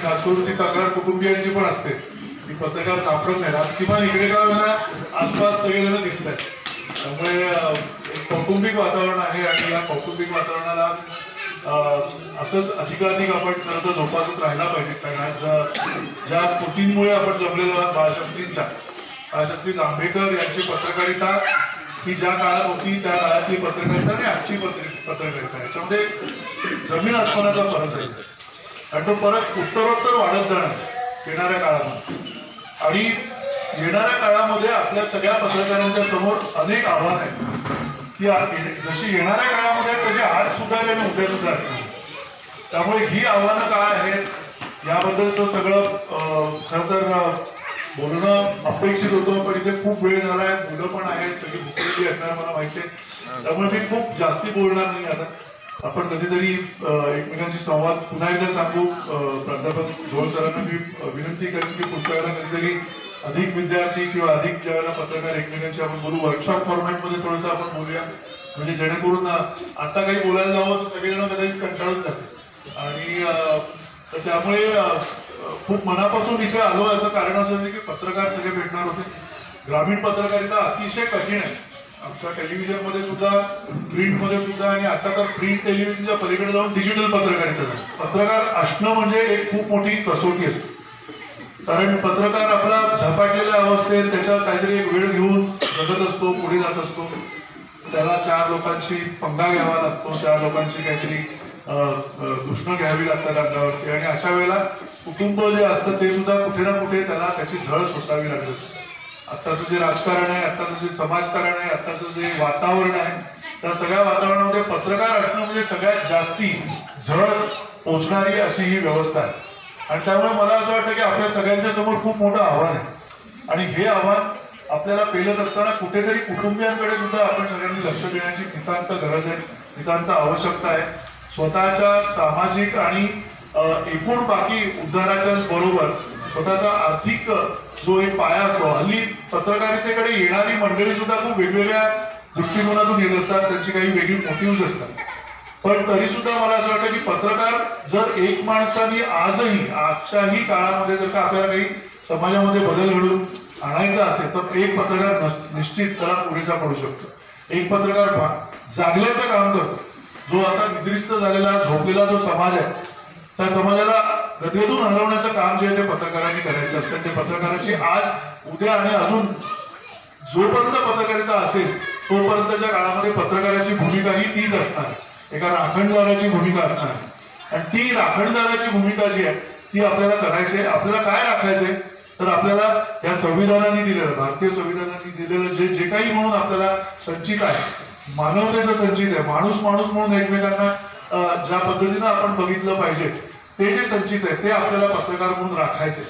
खास करून ती तक्रार कुटुंबियांची पण असते की पत्रकार सापडत नाही. आज किमान इकडे का होईना आसपास सगळेजण दिसत आहेत. त्यामुळे एक कौटुंबिक वातावरण आहे आणि या कौटुंबिक वातावरणाला असंच अधिकाधिक आपण खरं तर जोपासत राहायला पाहिजे. कारण आज ज्या स्फूर्तींमुळे आपण जमलेलो आहोत बाळशास्त्री जांभेकर यांची पत्रकारिता ही ज्या काळात होती त्या काळातली पत्रकारिता आणि आजची पत्रकारिता याच्यामध्ये जमीन आसमानाचा फरक आहे. आणि तो फरक उत्तरोत्तर वाढत जाणार येणाऱ्या काळामध्ये. आणि येणाऱ्या काळामध्ये आपल्या सगळ्या पत्रकारांच्या समोर अनेक आव्हानं आहेत की जशी येणाऱ्या काळामध्ये तशी आज सुद्धा आणि उद्या सुद्धा आहेत. त्यामुळे ही आव्हानं काय आहेत याबद्दलचं सगळं खरं तर बोलणं अपेक्षित होतं. पण इथे खूप वेळ झाला आहे, मुलं पण आहेत, सगळी भुकलेली असणार मला माहिती आहे. त्यामुळे मी खूप जास्ती बोलणार नाही. आता आपण कधीतरी एकमेकांशी संवाद पुन्हा एकदा सांगू. प्राध्यापक झोळ सरांना मी विनंती करेन की पुढच्या वेळेला कधीतरी अधिक विद्यार्थी किंवा अधिक ज्या वेळेला पत्रकार एकमेकांशी आपण बोलू, वर्कशॉप फॉर्मॅटमध्ये थोडंसं आपण बोलूया. म्हणजे जेणेकरून आता काही बोलायला जावं तर सगळेजण कदाचित कंटाळून जाते. आणि त्यामुळे खूप मनापासून इथे आलो याचं कारण असं आहे की पत्रकार सगळे भेटणार होते. ग्रामीण पत्रकारिता अतिशय कठीण आहे. आमच्या टेलिव्हिजनमध्ये सुद्धा, प्रिंटमध्ये सुद्धा, आणि आता तर प्रिंट टेलिव्हिजनच्या पलीकडे जाऊन डिजिटल पत्रकारिता झाली. पत्रकार असणं म्हणजे एक खूप मोठी कसोटी असते. कारण पत्रकार आपला झपाटलेल्या अवस्थेत त्याचा काहीतरी एक वेळ घेऊन जगत असतो, पुढे जात असतो. त्याला 4 लोकांची पंगा घ्यावा लागतो, 4 लोकांची काहीतरी दुष्ण घ्यावी लागतात अंगावरती. आणि अशा वेळेला कुटुंब जे असतं ते सुद्धा कुठे ना कुठे त्याला त्याची झळ सोसावी लागत असते. आत्ताचं जे राजकारण आहे, आत्ताचं जे समाजकारण आहे, आत्ताचं जे वातावरण आहे, त्या सगळ्या वातावरणामध्ये पत्रकार असणं म्हणजे सगळ्यात जास्ती झळ पोचणारी अशी ही व्यवस्था आहे. आणि त्यामुळे मला असं वाटतं की आपल्या सगळ्यांच्या समोर खूप मोठं आव्हान आहे. आणि हे आव्हान आपल्याला पेलत असताना कुठेतरी कुटुंबियांकडे सुद्धा आपण सगळ्यांनी लक्ष देण्याची नितांत गरज आहे, नितांत आवश्यकता आहे. स्वतःच्या सामाजिक आणि एकूण बाकी उद्धाराच्या बरोबर स्वतःचा आर्थिक जो एक पाया असतो. हल्ली पत्रकारितेकडे येणारी मंडळी सुद्धा खूप वेगवेगळ्या दृष्टिकोनातून येत असतात, त्यांची काही वेगळी मोटिव्ह असतात. पण तरी सुद्धा मला असं वाटतं की पत्रकार जर एक माणसाने आजही आजच्याही काळामध्ये जर का आपल्याला काही समाजामध्ये बदल घडवून आणायचा असेल तर एक पत्रकार निश्चित त्याला पुरेसा पडू शकतो. एक पत्रकार जागल्याचं काम करतो. जो असा निद्रिस्त झालेला झोपलेला जो समाज आहे त्या समाजाला गतीतून हलवण्याचं काम जे आहे ते पत्रकारांनी करायचं असतं. ते पत्रकाराची आज उद्या आणि अजून जोपर्यंत पत्रकारिता असेल तोपर्यंतच्या काळामध्ये पत्रकाराची भूमिका ही तीच असणार आहे. एका राखणदाराची भूमिका असणार आहे. आणि ती राखणदाराची भूमिका जी आहे ती आपल्याला करायची आहे. आपल्याला काय राखायचंय तर आपल्याला या संविधानाने दिलेलं, भारतीय संविधानाने दिलेलं जे काही म्हणून आपल्याला संचित आहे, मानवतेचं संचित आहे, माणूस म्हणून एकमेकांना ज्या पद्धतीनं आपण बघितलं पाहिजे ते जे संचित आहे ते आपल्याला पत्रकार म्हणून राखायचे.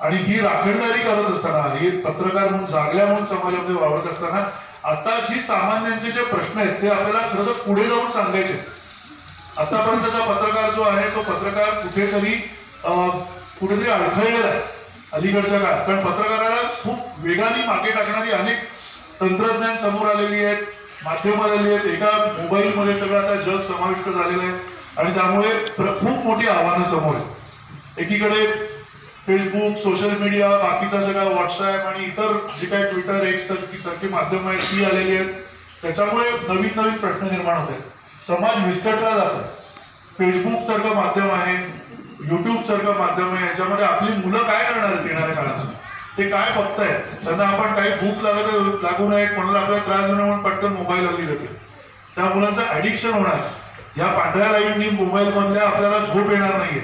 आणि ही राखणदारी करत असताना, हे पत्रकार म्हणून जागल्या म्हणून समाजामध्ये वावरत असताना आता जी सामान्यांचे जे प्रश्न आहेत ते आपल्याला खरं तर पुढे जाऊन सांगायचे. आतापर्यंतचा पत्रकार जो आहे तो पत्रकार कुठेतरी अडखळलेला आहे अलीकडच्या काळात. कारण पत्रकाराला खूप वेगाने मागे टाकणारी अनेक तंत्रज्ञान समोर आलेली आहेत, माध्यम आलेली आहेत. एका मोबाईलमध्ये सगळं आता जग समाविष्ट झालेलं आहे. आणि त्यामुळे खूप मोठी आव्हानं समोर आहेत. एकीकडे फेसबुक, सोशल मीडिया, बाकीचा सगळा व्हॉट्सअप आणि इतर जे काही ट्विटर, एक्स सारखी माध्यम आहेत ती आलेली आहेत. त्याच्यामुळे नवीन प्रश्न निर्माण होत आहेत. समाज विस्कटला जात आहे. फेसबुक सारखं माध्यम आहे, युट्यूब सारखं माध्यम आहे, याच्यामध्ये आपली मुलं काय करणार आहेत येणाऱ्या काळात? ते काय बघतायत? त्यांना आपण काही भूक लागू नये म्हणून आपल्याला त्रास होणार म्हणून पटकन मोबाईल हल्ली जाते. त्या मुलांचं ऍडिक्शन होणार. या पांढऱ्या लाईटनी मोबाईल मधल्या आपल्याला झोप येणार नाहीये.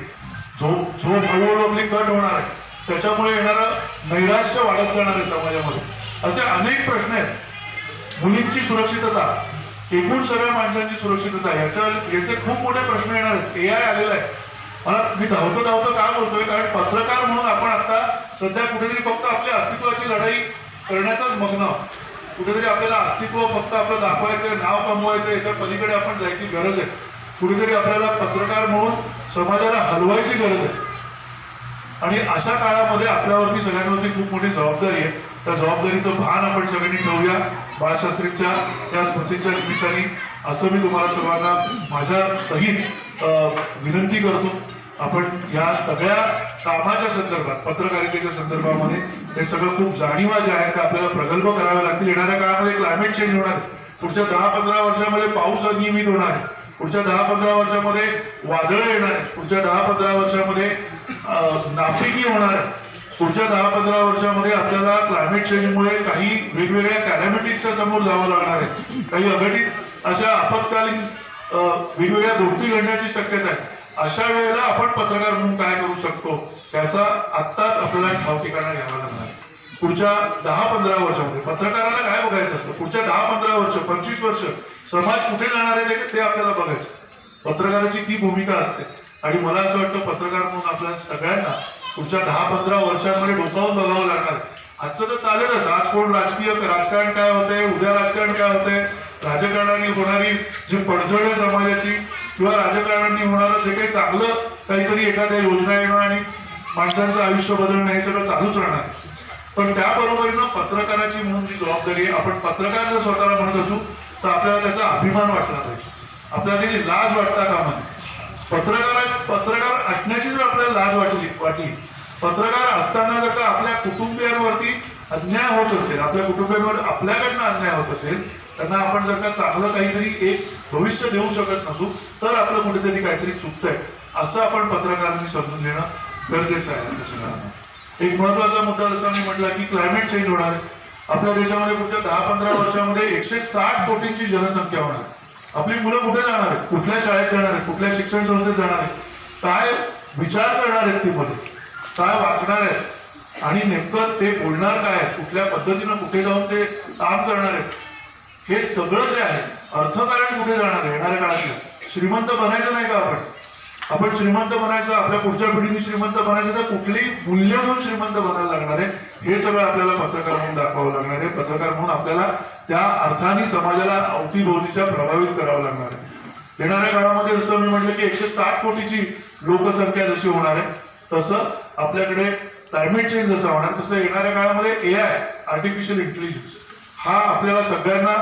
झोप हळूहळू आपली कट होणार आहे. त्याच्यामुळे येणारं नैराश्य वाढत जाणार आहे समाजामध्ये. असे अनेक प्रश्न आहेत. मुलींची सुरक्षितता, एकूण सगळ्या माणसांची सुरक्षितता, याचे खूप मोठे प्रश्न येणार आहेत. एआय आलेला आहे. मी धावतो काय बोलतोय कारण पत्रकार म्हणून आपण आता सध्या कुठेतरी फक्त आपल्या अस्तित्वाची लढाई करण्यातच मग्न आहोत. कुठेतरी आपल्याला अस्तित्व फक्त आपलं दाखवायचंय, नाव कमवायचं, याच्या पलीकडे आपण जायची गरज आहे. कुठेतरी आपल्याला पत्रकार म्हणून समाजाला हलवायची गरज आहे. आणि अशा काळामध्ये आपल्यावरती सगळ्यांवरती खूप मोठी जबाबदारी आहे. त्या जबाबदारीचं भान आपण सगळ्यांनी ठेवूया. बाळशास्त्रींच्या त्या स्मृतीच्या निमित्ताने असं मी तुम्हाला सर्वांना माझ्या सहित विनंती करतो. आपण या सगळ्या कामाच्या संदर्भात, पत्रकारितेच्या संदर्भामध्ये हे सगळं खूप जाणीवा ज्या आहेत त्या आपल्याला प्रगल्भ कराव्या लागतील. येणाऱ्या काळामध्ये क्लायमेट चेंज होणार आहे. पुढच्या 10-15 वर्षामध्ये पाऊस अनियमित होणार आहे. पुढच्या 10-15 वर्षामध्ये वादळ येणार आहे. पुढच्या 10-15 वर्षामध्ये नापिकी होणार आहे. पुढच्या 10-15 वर्षामध्ये आपल्याला क्लायमेट चेंजमुळे काही वेगवेगळ्या कॅलॅमिटीजच्या समोर जावं लागणार आहे. काही अघटित अशा आपत्कालीन वेगवेगळ्या गोष्टी घडण्याची शक्यता आहे. अशा वेळेला आपण पत्रकार म्हणून काय करू शकतो त्याचा आत्ताच आपल्याला ठाव ठिकाणा घ्यावा लागणार आहे. पुढच्या 10-15 वर्षामध्ये पत्रकाराला काय बघायचं असतं, पुढच्या 10-15 वर्ष 25 वर्ष समाज कुठे जाणार आहे ते आपल्याला बघायचं. पत्रकाराची ती भूमिका असते आणि मला असं वाटतं पत्रकार म्हणून आपल्या सगळ्यांना पुढच्या 10-15 वर्षांमध्ये डोकावून बघावं लागणार आहे. आजचं तर चालेलच, आज कोण राजकारण काय होतंय, उद्या राजकारण काय होतंय, राजकारणाने होणारी जी पडझड आहे समाजाची किंवा राजकारणाने होणारं जे काही चांगलं काहीतरी एखाद्या योजना येणं आणि माणसांचं आयुष्य बदलणं हे सगळं चालूच राहणार. पण त्याबरोबरीनं पत्रकाराची म्हणून जी जबाबदारी आहे, आपण पत्रकार जर स्वतःला म्हणत असू तर आपल्याला त्याचा अभिमान वाटला पाहिजे. आपल्याला त्याची लाज वाटता कामा नये. पत्रकार असण्याची जर आपल्याला लाज वाटली, पत्रकार असताना जर का आपल्या कुटुंबियांवरती अन्याय होत असेल, आपल्या कुटुंबियांवर आपल्याकडनं अन्याय होत असेल, त्यांना आपण जर का चांगलं काहीतरी एक भविष्य देऊ शकत नसू तर आपलं कुठेतरी काहीतरी चुकतंय असं आपण पत्रकारांनी समजून घेणं गरजेचं आहे. एक महत्वाचा मुद्दा जसा मी म्हटलं की क्लायमेट चेंज होणार आहे. आपल्या देशामध्ये पुढच्या 10-15 वर्षामध्ये 160 कोटींची जनसंख्या होणार आहे. आपली मुलं कुठे जाणार आहेत, कुठल्या शाळेत जाणार आहेत, कुठल्या शिक्षण संस्थेत जाणार आहेत, काय विचार करणार आहेत ती मुलं, काय वाचणार आहेत आणि नेमकं ते बोलणार काय आहेत, कुठल्या पद्धतीनं कुठे जाऊन ते काम करणार आहेत, हे सगळं जे आहे अर्थकारण कुठे जाणार आहे येणाऱ्या काळात. श्रीमंत बनायचं नाही का आपण श्रीमंत बनायचं, आपल्या पुढच्या पिढीने श्रीमंत बनायचं तर कुठलीही मूल्य घेऊन श्रीमंत बनायला लागणार आहे. हे सगळं आपल्याला पत्रकार म्हणून दाखवावं लागणार आहे. पत्रकार म्हणून आपल्याला त्या अर्थाने समाजाला अवतीभोवतीच्या प्रभावित करावं लागणार आहे. येणाऱ्या काळामध्ये जसं मी म्हटलं की 160 कोटीची लोकसंख्या जशी होणार आहे तसं आपल्याकडे क्लायमेट चेंज जसं होणार तसं येणाऱ्या काळामध्ये AI आर्टिफिशियल इंटेलिजन्स हा आपल्याला सगळ्यांना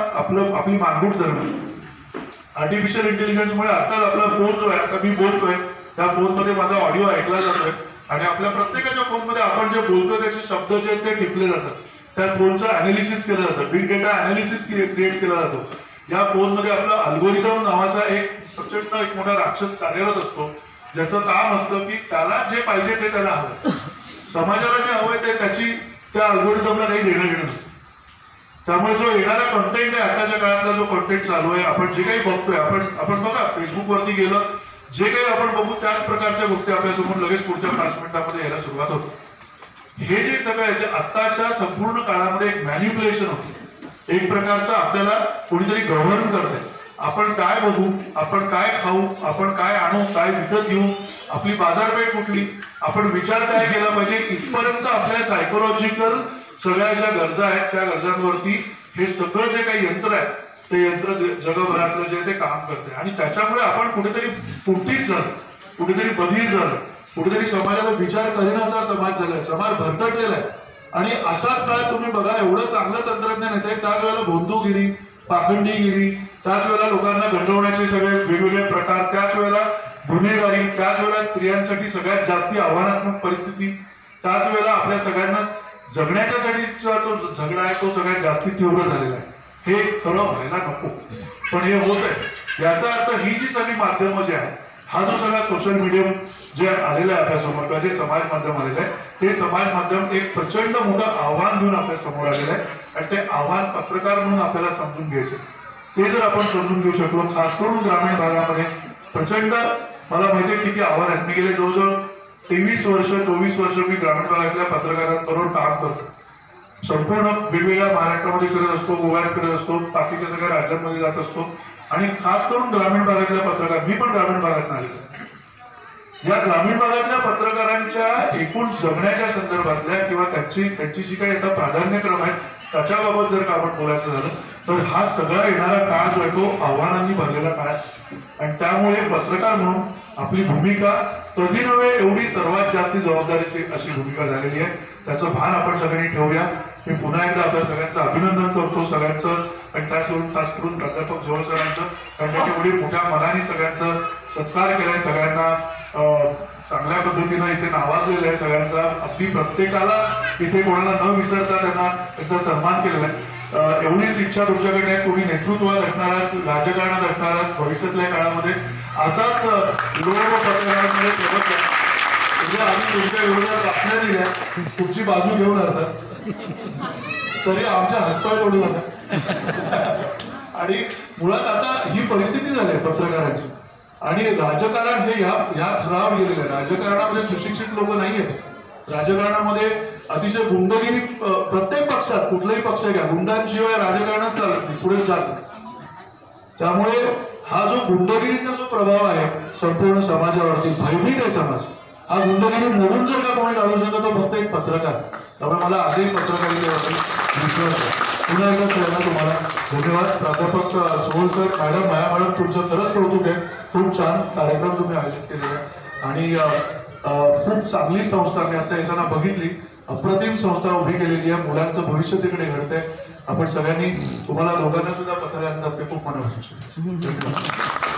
आपली मानगूट धरणार. आर्टिफिशियल इंटेलिजन्समुळे आताच आपला फोन जो आहे, आता मी बोलतोय त्या फोनमध्ये माझा ऑडिओ ऐकला जातोय आणि आपल्या प्रत्येकाच्या फोनमध्ये आपण जे बोलतो त्याचे शब्द जे आहेत ते टिपले जातात. त्या फोनचं अनालिसिस केलं जातं, बिग डेटा अनालिसिस क्रिएट केला जातो. या फोनमध्ये आपला अल्गोरिदम नावाचा एक प्रचंड एक मोठा राक्षस कार्यरत असतो ज्याचं काम असतं की त्याला जे पाहिजे ते त्याला हवं, समाजाला जे हवंय ते त्या अल्गोरिदमला काही देणं घेणं नसतं. त्यामुळे जो येणारा कंटेंट आहे, आताच्या काळातला जो कंटेंट चालू आहे, आपण जे काही बघतोय, आपण बघा फेसबुकवरती गेलं जे काही आपण बघू त्याच प्रकारच्या गोष्टी आपल्यासमोर लगेच पुढच्या 5 मिनिटांमध्ये यायला सुरुवात होते. हे जे सगळं आहे ते आत्ताच्या संपूर्ण काळामध्ये एक मॅन्युप्युलेशन होतं. एक प्रकारचं आपल्याला कोणीतरी गव्हर्न करतंय. आपण काय बघू, आपण काय खाऊ, आपण काय आणू, काय विकत घेऊ, आपली बाजारपेठ कुठली, आपण विचार काय केला पाहिजे, इथपर्यंत आपल्या सायकोलॉजिकल सगळ्या ज्या गरजा आहेत त्या गरजांवरती हे सगळं जे काही यंत्र आहे ते यंत्र जगभरातलं जे ते काम करते. आणि त्याच्यामुळे आपण कुठेतरी पुंठीत झालो, कुठेतरी बधीर झालो, कुठेतरी समाजाला विचार करण्याचा समाज झालाय, समाज भरकटलेला आहे. आणि अशाच काळात तुम्ही बघा एवढं चांगलं तंत्रज्ञान येतंय, त्याच वेळेला बंधुगिरी, पाखंडीगिरी, त्याच वेळेला लोकांना गंडवण्याचे सगळे वेगवेगळे प्रकार, त्याच वेळेला गुन्हेगारी, त्याच वेळेला स्त्रियांसाठी सगळ्यात जास्ती आव्हानात्मक परिस्थिती, त्याच वेळेला आपल्या सगळ्यांना जगण्याच्यासाठीचा जो झगडा आहे तो सगळ्यात जास्ती तीव्र झालेला आहे. हे खरं व्हायला नको, पण हे होत आहे. याचा अर्थ ही जी सगळी माध्यमं जी आहेत, हा जो सगळा सोशल मीडियम जे आलेलं आहे आपल्यासमोर किंवा जे समाज माध्यम आलेलं आहे, ते समाज माध्यम एक प्रचंड मोठं आव्हान घेऊन आपल्या समोर आलेलं आहे. आणि ते आव्हान पत्रकार म्हणून आपल्याला समजून घ्यायचं. ते जर आपण समजून घेऊ शकलो, खास करून ग्रामीण भागामध्ये प्रचंड मला माहिती आहे किती आव्हान आहेत. मी गेले जवळजवळ 23-24 वर्ष मी ग्रामीण भागातल्या पत्रकारांबरोबर काम करतो. संपूर्ण वेगवेगळ्या महाराष्ट्रामध्ये फिरत असतो, गोव्यात फिरत असतो, बाकीच्या सगळ्या राज्यांमध्ये जात असतो. आणि खास करून ग्रामीण भागातल्या पत्रकार, मी पण ग्रामीण भागात आलेलो. या ग्रामीण भागातल्या पत्रकारांच्या एकूण जगण्याच्या संदर्भातल्या किंवा त्यांची जी काही आता प्राधान्यक्रम आहे त्याच्याबाबत जर का आपण बोलायचं झालं तर हा सगळा येणारा काळ जो आहे तो आव्हानांनी भरलेला काळ आहे. आणि त्यामुळे पत्रकार म्हणून आपली भूमिका कधी नव्हे एवढी सर्वात जास्त जबाबदारीची अशी भूमिका झालेली आहे. त्याचं भान आपण सगळ्यांनी ठेवूया. मी पुन्हा एकदा आपल्या सगळ्यांचं अभिनंदन करतो, सगळ्यांचं, आणि त्याचवरून खास करून प्राध्यापक जोहर सरांचं, कारण त्यांनी एवढी मोठ्या मनाने सगळ्यांचं सत्कार केलाय, सगळ्यांना चांगल्या पद्धतीनं इथे नावाजलेलं आहे सगळ्यांचा. अगदी प्रत्येकाला इथे कोणाला न विसरता त्यांना त्याचा सन्मान केलेला आहे. एवढीच इच्छा तुमच्याकडे आहे, तुम्ही नेतृत्वात असणार आहात, राजकारणात असणार आहात भविष्यातल्या काळामध्ये. असाच लोक पत्रकारांमध्ये ठेवत आहे. म्हणजे आम्ही तुमच्या विरोधात बातम्या दिल्या, तुमची बाजू घेऊन राहतात, तरी आमच्या हातपाय तोडू नका. आणि मुळात आता ही परिस्थिती झाली आहे पत्रकारांची. आणि राजकारण हे या थरावर गेलेलं आहे. राजकारणामध्ये सुशिक्षित लोक नाही आहेत. राजकारणामध्ये अतिशय गुंडगिरी, प्रत्येक पक्षात कुठलाही पक्ष घ्या, गुंडांशिवाय राजकारणात चालत नाही, पुढे चालत नाही. त्यामुळे हा जो गुंडगिरीचा जो प्रभाव आहे संपूर्ण समाजावरती, भयभीत आहे समाज. हा गुंडगिरी मोडून जर का कोणी काढू शकतो तो फक्त एक पत्रकार. त्यामुळे मला आजही पत्रकारितेवरती विश्वास आहे. पुन्हा एकदा सगळ्यांना तुम्हाला धन्यवाद. प्राध्यापक सोहळ सर, मॅडम, माया मॅडम, तुमचं खरंच कौतुक आहे. खूप छान कार्यक्रम तुम्ही आयोजित केलेला आहे आणि खूप चांगली संस्था मी आता येताना बघितली, अप्रतिम संस्था उभी केलेली आहे. मुलांचं भविष्य तिकडे घडतंय. आपण सगळ्यांनी, तुम्हाला दोघांना सुद्धा पत्रकारांतर्फे खूप मनापासून धन्यवाद.